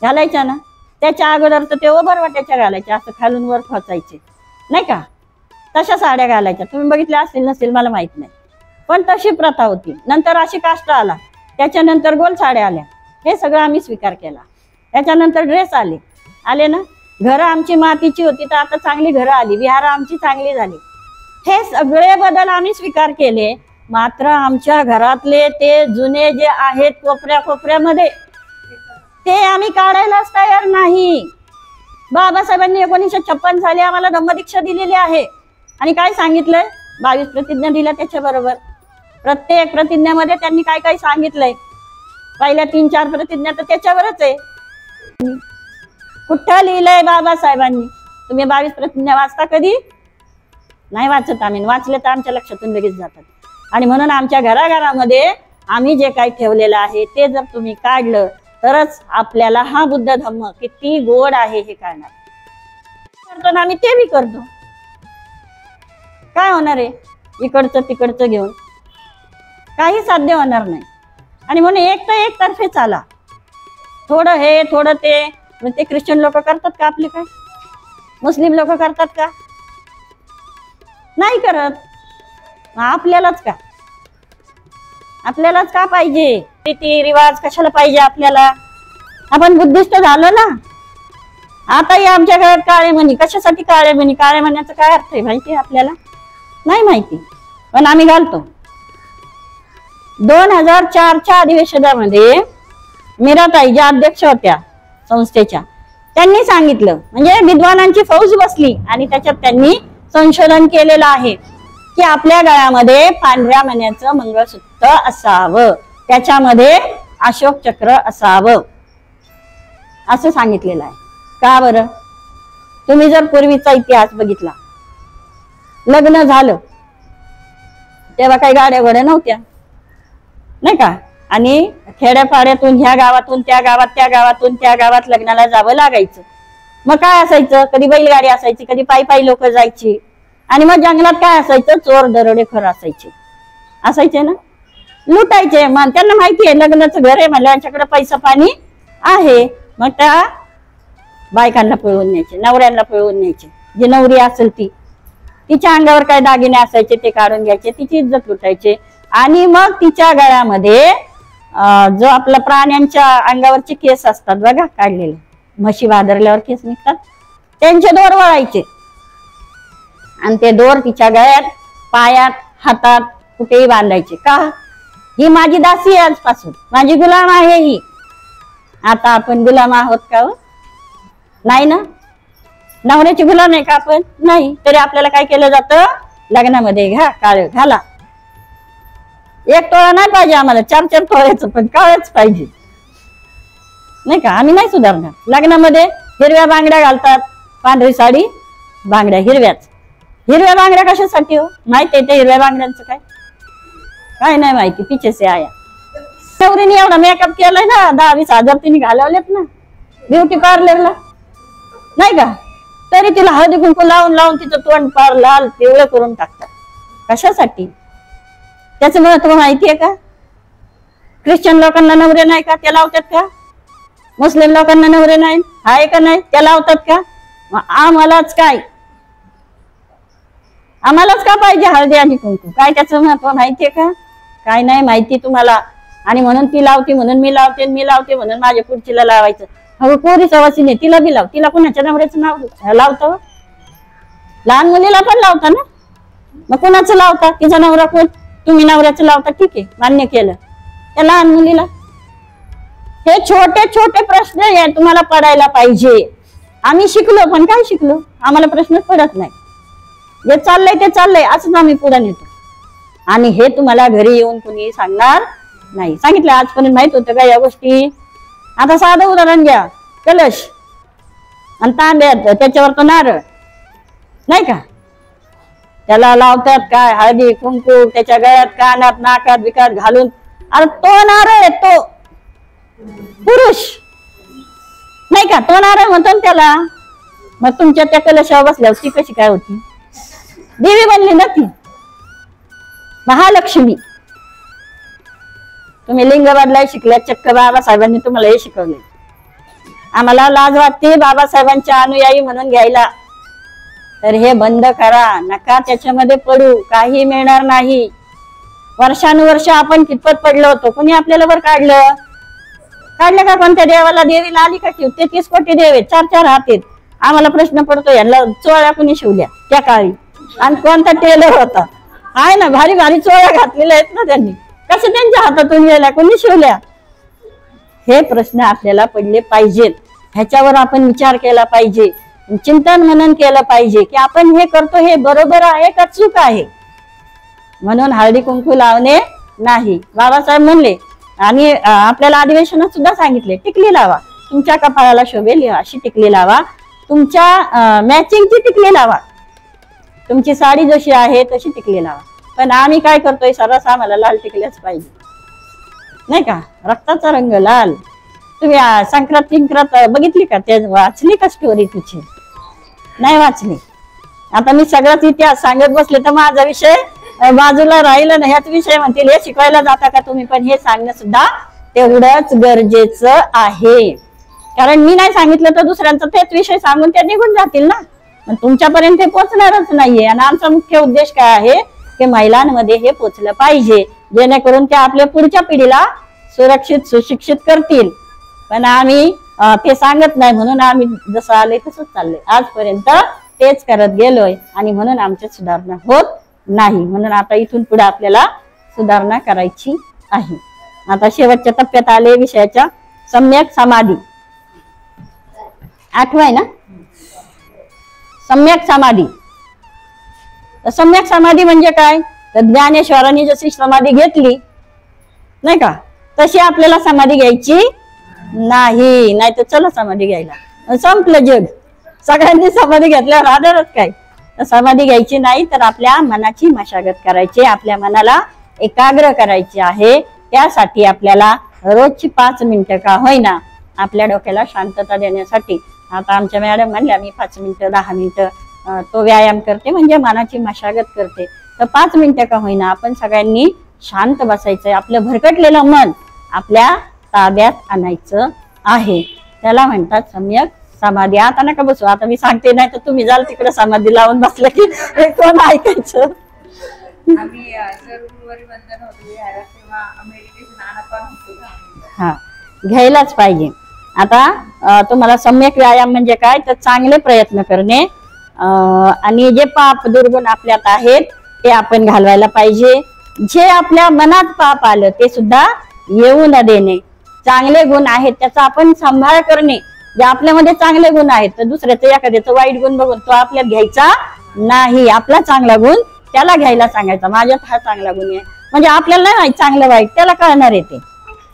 घालायच्या ना. त्याच्या अगोदर तर ते ओबरवाट्याच्या घालायच्या, असं खालून वर खोचायचे नाही का, तशा साड्या घालायच्या. तुम्ही बघितल्या असतील नसेल मला माहित नाही, पण तशी प्रथा होती. नंतर अशी काष्ट आला, त्याच्यानंतर गोल साड्या आल्या, हे सगळं आम्ही स्वीकार केला. त्याच्यानंतर ड्रेस आले ना. घरं आमची मातीची होती, तर आता चांगली घरं आली, विहारं आमची चांगली झाली. हे सगळे बदल आम्ही स्वीकार केले. मात्र आमच्या घरातले ते जुने जे आहेत कोपऱ्यामध्ये, ते आम्ही काढायलाच तयार नाही. बाबासाहेबांनी 1956 साली आम्हाला धम्मदीक्षा दिलेली आहे. आणि काय सांगितलंय? 22 प्रतिज्ञा दिल्या. त्याच्याबरोबर प्रत्येक प्रतिज्ञामध्ये त्यांनी काय काय सांगितलंय, पहिल्या 3-4 प्रतिज्ञा तर त्याच्यावरच आहे. कुठं लिहिलंय बाबासाहेबांनी? तुम्ही 22 प्रतिज्ञा वाचता कधी? नाही वाचत आम्ही. वाचले तर आमच्या लक्षातून लगेच जातात. आणि म्हणून आमच्या घराघरामध्ये आम्ही जे काही ठेवलेलं आहे ते जर तुम्ही काढलं तरच आपल्याला हा बुद्ध धम्म किती गोड आहे हे कळणार. करतो ना आम्ही, ते बी करतो. काय होणार आहे? इकडचं तिकडचं घेऊन काही साध्य होणार नाही. आणि म्हणून एकतर्फे चाला. थोडं हे थोडं ते. ते ख्रिश्चन लोक करतात का आपले? काय मुस्लिम लोक करतात का? नाही करत. आपल्यालाच का पाहिजे? रीती रिवाज कशाला पाहिजे आपल्याला? आपण बुद्धिस्ट झालो ना. आता या आमच्या घरात काळे मणी. कशासाठी काळे मणी? काळे मण्याचा काय अर्थ आहे माहिती आहे आपल्याला? नाही माहिती, पण आम्ही घालतो. 2004च्या अधिवेशनामध्ये मीराताई ज्या अध्यक्ष होत्या संस्थेच्या, त्यांनी सांगितलं, म्हणजे विद्वानांची फौज बसली आणि त्याच्यात त्यांनी संशोधन केलेलं आहे की आपल्या गळ्यामध्ये पांढऱ्या मण्याचं मंगळसूत्र असावं, त्याच्यामध्ये अशोक चक्र असावं, असं सांगितलेलं आहे. का बरं? तुम्ही जर पूर्वीचा इतिहास बघितला, लग्न झालं तेव्हा काही गाड्या घोड्या नव्हत्या नाही का. आणि खेड्यापाड्यातून ह्या गावातून त्या गावात, त्या गावातून त्या गावात लग्नाला जावं लागायचं. मग काय असायचं? कधी बैलगाडी असायची, कधी पायी लोक जायची. आणि मग जंगलात काय असायचं? चोर दरोडेखोर असायचे ना, लुटायचे. मग त्यांना माहिती आहे लग्नाचं घर आहे म्हणलं, यांच्याकडे पैसा पाणी आहे. मग त्या बायकांना पळवून न्यायचे, नवऱ्यांना पळवून न्यायचे. जी नवरी असेल तिच्या अंगावर काय दागिने असायचे ते काढून घ्यायचे, तिची इज्जत लुटायचे. आणि मग तिच्या गळ्यामध्ये जो आपला प्राण्यांच्या अंगावरचे केस असतात बघा काढलेले, म्हशी भादरल्यावर केस निघतात, त्यांचे दोर वळायचे. आणि ते दोर तिच्या गळ्यात, पायात, हातात कुठेही बांधायचे. का? ही माझी दासी आहे, आजपासून माझी गुलाम आहे ही. आता आपण गुलाम आहोत का? नाही ना. नवऱ्याची गुलाम आहे का आपण? नाही. तरी आपल्याला काय केलं जातं? लग्नामध्ये घ्या काळ घाला. 1 तोळा नाही पाहिजे आम्हाला, 4-4 तोळ्याचं पण काळच पाहिजे नाही का. आम्ही नाही सुधारणार. लग्नामध्ये हिरव्या बांगड्या घालतात, पांढरी साडी, बांगड्या हिरव्याच. हिरव्या बांगड्या कशासाठी हो? माहिती आहे त्या हिरव्या बांगड्यांचं काय नाही माहिती. पिछे से आया. नवरीने एवढा मेकअप केलाय ना, 10-20 हजार तिने घालवलेत ना ब्युटी पार्लरला नाही का. तरी तिला हळदी कुंकू लावून तिचं तोंड पार लाल पिवळं करून टाकतात. कशासाठी? त्याचं महत्व माहितीये का? ख्रिश्चन लोकांना नवरे नाही का? ते लावतात का? मुस्लिम लोकांना नवरे नाही आहे का? नाही. ते लावतात का? मग आम्हालाच का पाहिजे हळदी आणि कुंकू? काय त्याचं महत्व माहितीये का? काय नाही माहिती तुम्हाला. आणि म्हणून ती लावते म्हणून मी लावते, मी लावते म्हणून माझ्या पुढचीला लावायचं. अगं पोरी सवासीने तिला बी लाव. तिला कुणाच्या नवऱ्याचं नाव लावतं? लहान मुलीला पण लावता ना. मग कुणाचं लावता? तिचा नवरा कोण? तुम्ही नवऱ्याचं लावता, ठीक आहे, मान्य केलं. त्या लहान मुलीला हे छोटे छोटे प्रश्न तुम्हाला पडायला पाहिजे. आम्ही शिकलो, पण काय शिकलो आम्हाला प्रश्नच पडत नाही. जे चाललंय ते चाललंय असंच आम्ही पुढे नेतो. आणि हे तुम्हाला घरी येऊन कुणी सांगणार नाही. सांगितलं आजपर्यंत माहित होतं का या गोष्टी? आता साधं उदाहरण घ्या, कलश आणि तांब्यात त्याच्यावर तो नारळ नाही का, त्याला लावतात काय हळदी कुंकू, त्याच्या गळ्यात कानात नाकात बिकात घालून. अरे तो नारळ आहे, तो पुरुष नाही का, तो नारळ म्हणतो ना त्याला. मग तुमच्या त्या कलशावर बसल्यावर ती कशी काय होती? देवी बनली ना ती, महालक्ष्मी. तुम्ही लिंग बदलाय शिकल्या, चक्क बाबासाहेबांनी तुम्हाला हे शिकवले. आम्हाला लाज वाटते बाबासाहेबांच्या अनुयायी म्हणून घ्यायला. तर हे बंद करा, नका त्याच्यामध्ये पडू, काही मिळणार नाही. वर्षानुवर्ष आपण कितपत पडलो होतो, कोणी आपल्याला वर काढलं का? कोणत्या देवाला देवीला आली का ठेव? 33 कोटी देव आहेत, 4 हात आहेत. आम्हाला प्रश्न पडतो यांना चोळ्या कुणी शिवल्या त्या काळी? आणि कोणता टेलर होता? आहे ना, भारी भारी चोळ्या घातलेल्या आहेत ना त्यांनी, कसे त्यांच्या हातातून गेल्या, कोणी शिवल्या? हे प्रश्न आपल्याला पडले पाहिजेत. ह्याच्यावर आपण विचार केला पाहिजे, चिंतन मनन केलं पाहिजे की आपण हे करतो हे बरोबर आहे का चूक आहे. म्हणून हळदी कुंकू लावणे नाही. बाबासाहेब म्हणले आणि आपल्याला अधिवेशनात सुद्धा सांगितले, टिकली लावा, तुमच्या कपाळाला शोभेल अशी टिकली लावा, तुमच्या मॅचिंगची टिकली लावा, तुमची साडी जशी आहे तशी टिकली लावा. पण आम्ही काय करतोय, सर्रास आम्हाला लाल टिकल्याच पाहिजे नाही का, रक्ताचा रंग लाल. तुम्ही संक्रांत बघितली का? ते वाचली का स्टोरी तुझी? नाही वाचली. आता मी सगळाच इतिहास सांगत बसले तर माझा विषय बाजूला राहिला नाही. ह्याच विषय म्हणतील हे शिकवायला जाता का तुम्ही? पण हे सांगणं सुद्धा तेवढंच गरजेचं आहे. कारण मी नाही सांगितलं तर दुसऱ्यांचा तेच विषय सांगून ते निघून जातील ना. तुमच्यापर्यंत हे पोहोचणारच नाहीये. आणि आमचा मुख्य उद्देश काय आहे की महिलांमध्ये हे पोहोचलं पाहिजे, जेणेकरून त्या आपल्या पुढच्या पिढीला सुरक्षित सुशिक्षित करतील. पण आम्ही ते सांगत नाही, म्हणून आम्ही जसं आलंय तसंच चाललंय आजपर्यंत, तेच करत गेलोय. आणि म्हणून आमची सुधारणा होत नाही. म्हणून आता इथून पुढे आपल्याला सुधारणा करायची आहे. आता शेवटच्या टप्प्यात आले विषयाच्या सम्यक समाधी. आठवाय ना, सम्यक समाधी. सम्यक समाधी म्हणजे काय? तर ज्ञानेश्वरांनी जशी समाधी घेतली नाही का, तशी आपल्याला समाधी घ्यायची नाही. नाही तर चला समाधी घ्यायला, संपलं जग. सगळ्यांनी समाधी घेतल्यावर आदरच काय? समाधी घ्यायची नाही, तर आपल्या मनाची मशागत करायची, आपल्या मनाला एकाग्र करायची आहे. त्यासाठी आपल्याला रोजची 5 मिनिटं का होईना आपल्या डोक्याला शांतता देण्यासाठी. आता आमच्या मॅडम म्हणल्या मी 5 मिनिटं 10 मिनिटं तो व्यायाम करते, म्हणजे मनाची मशागत करते. तर 5 मिनिटं का होईना आपण सगळ्यांनी शांत बसायचंय. आपलं भरकटलेलं मन आपल्या ताब्यात आणायचं आहे. त्याला म्हणतात सम्यक समाधी. आता नका बसू, आता मी सांगते, नाही तर तुम्ही जाल तिकडे समाधी लावून बसलं की हे कोण ऐकायचं. हा, घ्यायलाच पाहिजे. आता तुम्हाला सम्यक व्यायाम म्हणजे काय, तर चांगले प्रयत्न करणे आणि जे पाप दुर्गुण आपल्यात आहेत ते आपण घालवायला पाहिजे. जे आपल्या मनात पाप आलं ते सुद्धा येऊ न देणे. चांगले गुण आहेत त्याचा आपण सांभाळ करणे. जे आपल्यामध्ये चांगले गुण आहेत तर दुसऱ्याचं एखाद्याचं वाईट गुण बघून तो आपल्यात घ्यायचा नाही. आपला चांगला गुण त्याला घ्यायला सांगायचा, माझ्यात हा चांगला गुण आहे. म्हणजे आपल्याला नाही माहित चांगलं वाईट, त्याला कळणार येते.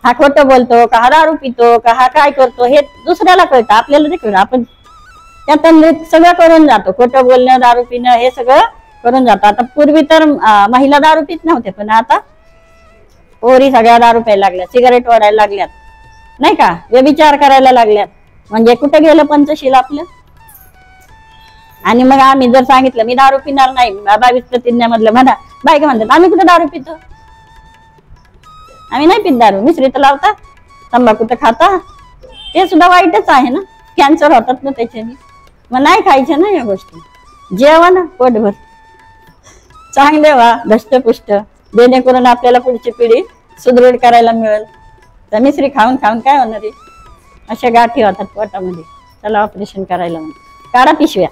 हा खोटं बोलतो का, हा दारू पितो का, हा काय करतो हे दुसऱ्याला कळतं, आपल्याला ते कळतं. आपण त्यात सगळं करून जातो, खोटं बोलणं, दारू पिणं हे सगळं करून जातो. आता पूर्वी तर महिला दारू पित नव्हते, पण आता पोरी सगळ्या दारू प्यायला लागल्यात, सिगारेट ओढायला लागल्यात नाही का, व्यभिचार करायला लागल्यात. म्हणजे कुठे गेलं पंचशील आपलं. आणि मग आम्ही जर सांगितलं मी दारू पिणार नाही, 22 प्रतिज्ञामधलं म्हणा, बायका म्हणतात आम्ही कुठे दारू पितो, आम्ही नाही पित दारू. मिसरी तर लावता, तंबाखू तर खाता, ते सुद्धा वाईटच आहे ना, कॅन्सर होतात ना त्याच्याने. मग नाही खायच्या ना या गोष्टी. जेवा ना पोटभर, चांगले व्हा, धष्टपुष्ट, जेणेकरून आपल्याला पुढची पिढी सुदृढ करायला मिळेल. तर मिसरी खाऊन खाऊन काय होणार आहे, अशा गाठी होतात पोटामध्ये. त्याला ऑपरेशन करायला म्हणून काढा पिशव्या.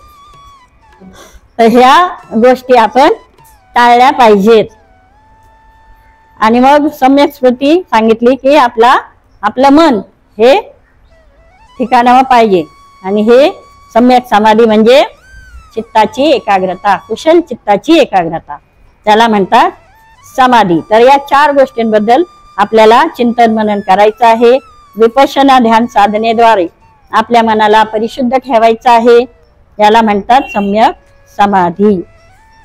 तर ह्या गोष्टी आपण टाळल्या पाहिजेत. आणि मग सम्यक स्मृती सांगितली की आपलं मन हे ठिकाणावर पाहिजे. आणि हे सम्यक समाधी म्हणजे चित्ताची एकाग्रता, कुशल चित्ताची एकाग्रता, त्याला म्हणतात समाधी. तर या 4 गोष्टींबद्दल आपल्याला चिंतन मनन करायचं आहे. विपश्यना ध्यान साधनेद्वारे आपल्या मनाला परिशुद्ध ठेवायचं आहे, याला म्हणतात सम्यक समाधी.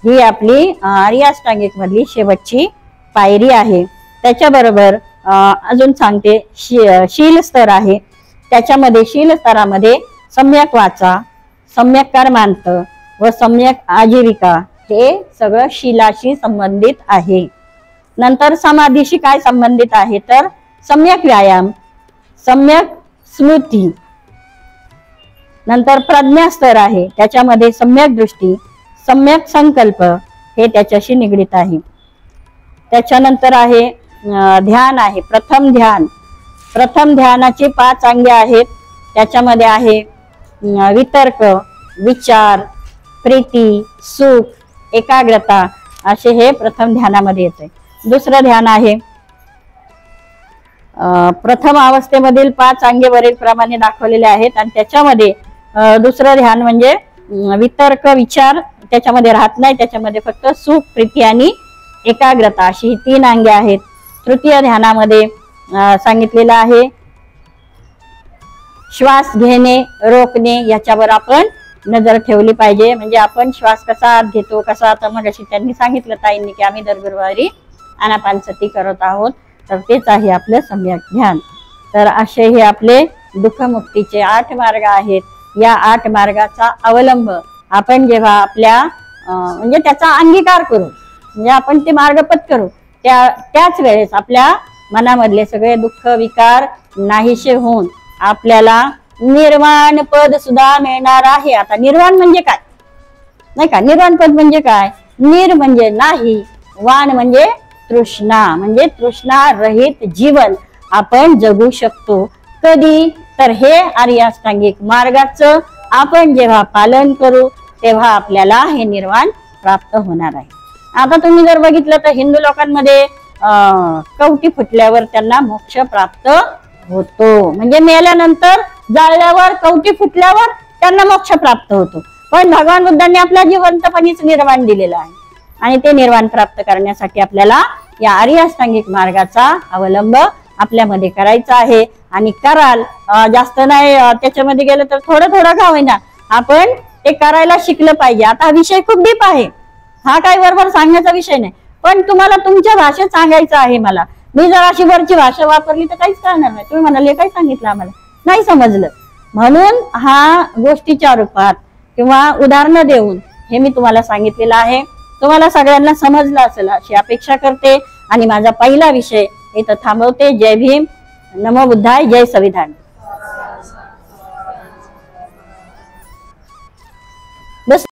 ही आपली आर्याष्टांगिक मधली शेवटची पायरी आहे. त्याच्याबरोबर अजून सांगते शील स्तर आहे. त्याच्यामध्ये शील स्तरामध्ये सम्यक वाचा, सम्यक कर्मांत व सम्यक आजीविका हे सगळं शीलाशी संबंधित आहे. नंतर समाधीशी काय संबंधित आहे तर सम्यक व्यायाम, सम्यक स्मृती, नंतर प्रज्ञा स्तर आहे. त्याच्यामध्ये सम्यक दृष्टी, सम्यक संकल्प हे त्याच्याशी निगडित आहे. त्याच्यानंतर आहे ध्यान आहे. प्रथम ध्यान, प्रथम ध्यानाची 5 अंगे आहेत. त्याच्यामध्ये आहे वितर्क, विचार, प्रीती, सुख, एकाग्रता असे हे प्रथम ध्यानामध्ये येते. दुसरं ध्यान आहे प्रथम अवस्थेमधील 5 अंगे वरील प्रमाणे दाखवलेले आहेत आणि त्याच्यामध्ये दुसरं ध्यान म्हणजे वितर्क, विचार त्याच्यामध्ये राहत नाही, त्याच्यामध्ये फक्त सुख, प्रीती आणि एकाग्रता अशी ही 3 अंगे आहेत. तृतीय ध्यानामध्ये सांगितलेलं आहे श्वास घेणे, रोखणे याच्यावर आपण नजर ठेवली पाहिजे. म्हणजे आपण श्वास कसा आत घेतो, कसा, आता मगाशी त्यांनी सांगितलं ताईंनी की आम्ही दर गुरुवारी आनापानसती करत आहोत, तर तेच आहे आपलं सम्यक ध्यान. तर असे हे आपले दुःखमुक्तीचे 8 मार्ग आहेत. या 8 मार्गाचा अवलंब आपण जेव्हा आपल्या म्हणजे त्याचा अंगीकार करू, म्हणजे आपण ते मार्ग पत्करू, त्याच वेळेस आपल्या मनामधले सगळे दुःख विकार नाहीसे होऊन आपल्याला निर्वाण पद सुद्धा मिळणार आहे. आता निर्वाण म्हणजे काय नाही का, निर्वाण पद म्हणजे काय, निर म्हणजे नाही, वाण म्हणजे तृष्णा, म्हणजे तृष्णा रहित जीवन आपण जगू शकतो. कधी तर हे आर्याष्टांगिक मार्गाचं आपण जेव्हा पालन करू तेव्हा आपल्याला हे निर्वाण प्राप्त होणार आहे. आता तुम्ही जर बघितलं तर हिंदू लोकांमध्ये कवटी फुटल्यावर त्यांना मोक्ष प्राप्त होतो, म्हणजे मेल्यानंतर जाळल्यावर कवटी फुटल्यावर त्यांना मोक्ष प्राप्त होतो. पण भगवान बुद्धांनी आपल्या जिवंतपणीच निर्वाण दिलेलं आहे आणि ते निर्वाण प्राप्त करण्यासाठी आपल्याला या आर्याष्टांगिक मार्गाचा अवलंब आपल्यामध्ये करायचा आहे. आणि कराल जास्त नाही त्याच्यामध्ये गेलं तर थोडं थोडं का होईना आपण ते करायला शिकलं पाहिजे. आता हा विषय खूप डीप आहे, हा काही बरोबर सांगण्याचा विषय नाही, पण तुम्हाला तुमच्या भाषेत सांगायचं आहे. मला मी जर अशी वरची भाषा वापरली तर काहीच कळणार नाही. तुम्ही म्हणाले काय सांगितलं आम्हाला नाही समजलं, म्हणून हा गोष्टीच्या रूपात किंवा उदाहरणं देऊन हे मी तुम्हाला सांगितलेलं आहे. तुम्हाला सगळ्यांना समजलं असेल अशी अपेक्षा करते आणि माझा पहिला विषय इथं थांबवते. जय भीम, नमो बुद्धाय, जय संविधान.